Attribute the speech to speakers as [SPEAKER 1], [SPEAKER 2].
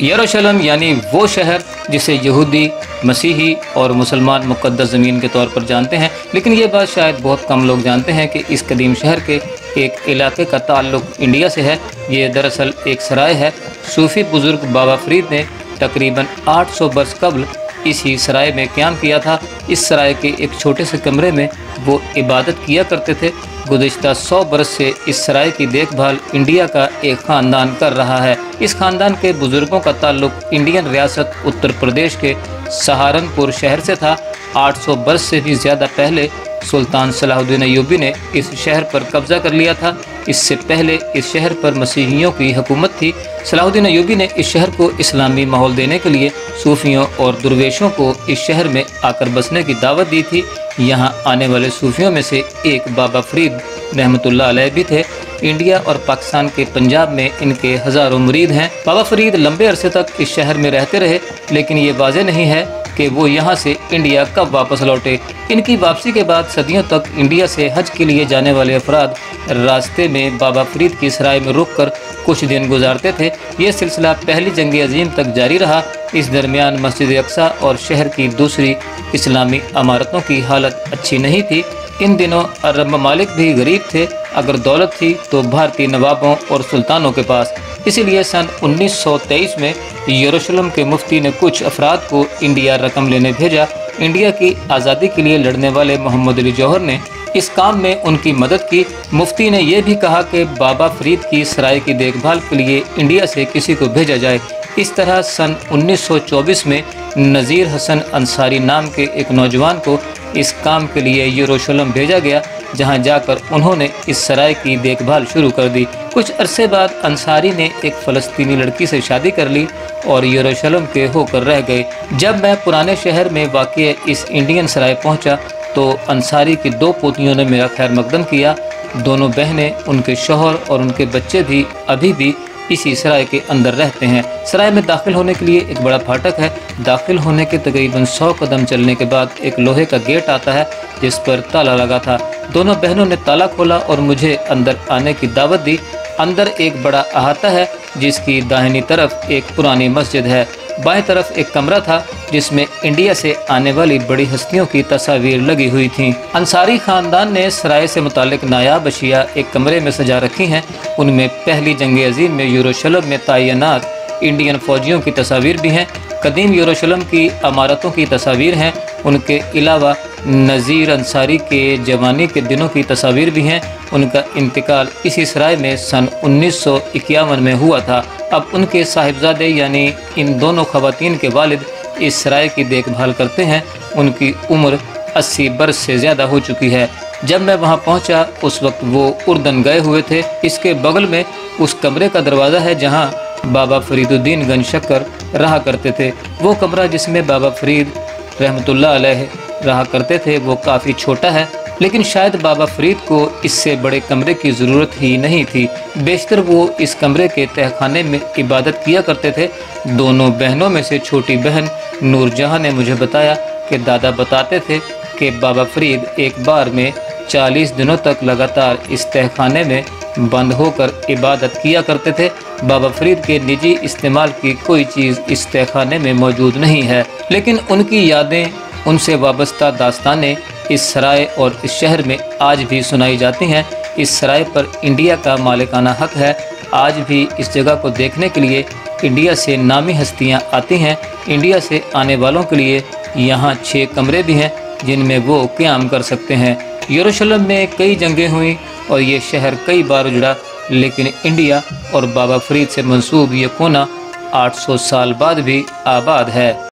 [SPEAKER 1] یروشلم یعنی وہ شہر جسے یہودی، مسیحی اور مسلمان مقدس زمین کے طور پر جانتے ہیں، لیکن یہ بات شاید بہت کم لوگ جانتے ہیں کہ اس قدیم شہر کے ایک علاقے کا تعلق انڈیا سے ہے۔ یہ دراصل ایک سرائے ہے۔ صوفی بزرگ بابا فرید نے تقریباً 800 برس قبل اسی سرائے میں قیام کیا تھا۔ اس سرائے کے ایک چھوٹے سے کمرے میں وہ عبادت کیا کرتے تھے۔ گزشتہ 100 برس سے اس سرائے کی دیکھ بھال انڈیا کا ایک خاندان کر رہا ہے۔ اس خاندان کے بزرگوں کا تعلق انڈین ریاست اتر پردیش کے سہارنپور شہر سے تھا۔ 800 برس سے بھی زیادہ پہلے سلطان صلاح الدین ایوبی نے اس شہر پر قبضہ کر لیا تھا۔ اس سے پہلے اس شہر پر مسیحیوں کی حکومت تھی۔ صلاح الدین ایوبی نے اس شہر کو اسلامی ماحول دینے کے لیے صوفیوں اور درویشوں کو اس شہر میں آ کر بسنے کی دعوت دی تھی۔ یہاں آنے والے صوفیوں میں سے ایک بابا فرید رحمۃ اللہ علیہ بھی تھے۔ انڈیا اور پاکستان کے پنجاب میں ان کے ہزاروں مرید ہیں۔ بابا فرید لمبے عرصے تک اس شہر میں رہتے رہے، لیکن یہ واضح نہیں ہے کہ وہ یہاں سے انڈیا کب واپس لوٹے۔ ان کی واپسی کے بعد صدیوں تک انڈیا سے حج کے لیے جانے والے افراد راستے میں بابا فرید کی سرائے میں رک کر کچھ دن گزارتے تھے۔ یہ سلسلہ پہلی جنگ عظیم تک جاری رہا۔ اس درمیان مسجد اقصی اور شہر کی دوسری اسلامی عمارتوں کی حالت اچھی نہیں تھی۔ ان دنوں عرب ممالک بھی غریب تھے۔ اگر دولت تھی تو بھارتی نوابوں اور سلطانوں کے پاس۔ اسی لیے سن 1923 میں یروشلم کے مفتی نے کچھ افراد کو انڈیا رقم لینے بھیجا۔ انڈیا کی آزادی کے لیے لڑنے والے محمد علی جوہر نے اس کام میں ان کی مدد کی۔ مفتی نے یہ بھی کہا کہ بابا فرید کی سرائے کی دیکھ بھال کے لیے انڈیا سے کسی کو بھیجا جائے۔ اس طرح سن 1924 میں نذیر حسن انصاری نام کے ایک نوجوان کو اس کام کے لیے یروشلم بھیجا گیا، جہاں جا کر انہوں نے اس سرائے کی دیکھ بھال شروع کر دی۔ کچھ عرصے بعد انصاری نے ایک فلسطینی لڑکی سے شادی کر لی اور یروشلم کے ہو کر رہ گئے۔ جب میں پرانے شہر میں واقع اس انڈین سرائے پہنچا تو انصاری کی 2 پوتیوں نے میرا خیر مقدم کیا۔ دونوں بہنیں، ان کے شوہر اور ان کے بچے بھی ابھی بھی اسی سرائے کے اندر رہتے ہیں۔ سرائے میں داخل ہونے کے لیے ایک بڑا پھاٹک ہے۔ داخل ہونے کے تقریباً 100 قدم چلنے کے بعد ایک لوہے کا گیٹ آتا ہے جس پر تالا لگا تھا۔ دونوں بہنوں نے تالا کھولا اور مجھے اندر آنے کی دعوت دی۔ اندر ایک بڑا احاطہ ہے جس کی داہنی طرف ایک پرانی مسجد ہے۔ بائیں طرف ایک کمرہ تھا جس میں انڈیا سے آنے والی بڑی ہستیوں کی تصاویر لگی ہوئی تھیں۔ انصاری خاندان نے سرائے سے متعلق نایاب اشیاء ایک کمرے میں سجا رکھی ہیں۔ ان میں پہلی جنگ عظیم میں یروشلم میں تعینات انڈین فوجیوں کی تصاویر بھی ہیں۔ قدیم یروشلم کی عمارتوں کی تصاویر ہیں۔ ان کے علاوہ نذیر انصاری کے جوانی کے دنوں کی تصاویر بھی ہیں۔ ان کا انتقال اسی سرائے میں سن 1951 میں ہوا تھا۔ اب ان کے صاحبزادے یعنی ان دونوں خواتین کے والد اس سرائے کی دیکھ بھال کرتے ہیں۔ ان کی عمر 80 برس سے زیادہ ہو چکی ہے۔ جب میں وہاں پہنچا اس وقت وہ اردن گئے ہوئے تھے۔ اس کے بغل میں اس کمرے کا دروازہ ہے جہاں بابا فرید الدین گنج شکر رہا کرتے تھے۔ وہ کمرہ جس میں بابا فرید رحمۃ اللہ علیہ رہا کرتے تھے وہ کافی چھوٹا ہے، لیکن شاید بابا فرید کو اس سے بڑے کمرے کی ضرورت ہی نہیں تھی۔ بیشتر وہ اس کمرے کے تہہ خانے میں عبادت کیا کرتے تھے۔ دونوں بہنوں میں سے چھوٹی بہن نور جہاں نے مجھے بتایا کہ دادا بتاتے تھے کہ بابا فرید ایک بار میں 40 دنوں تک لگاتار اس تہہ خانے میں بند ہو کر عبادت کیا کرتے تھے۔ بابا فرید کے نجی استعمال کی کوئی چیز اس تہہ خانے میں موجود نہیں ہے، لیکن ان کی یادیں، ان سے وابستہ داستانیں اس سرائے اور اس شہر میں آج بھی سنائی جاتی ہیں۔ اس سرائے پر انڈیا کا مالکانہ حق ہے۔ آج بھی اس جگہ کو دیکھنے کے لیے انڈیا سے نامی ہستیاں آتی ہیں۔ انڈیا سے آنے والوں کے لیے یہاں 6 کمرے بھی ہیں جن میں وہ قیام کر سکتے ہیں۔ یروشلم میں کئی جنگیں ہوئیں اور یہ شہر کئی بار اجڑا، لیکن انڈیا اور بابا فرید سے منسوب یہ کونا 800 سال بعد بھی آباد ہے۔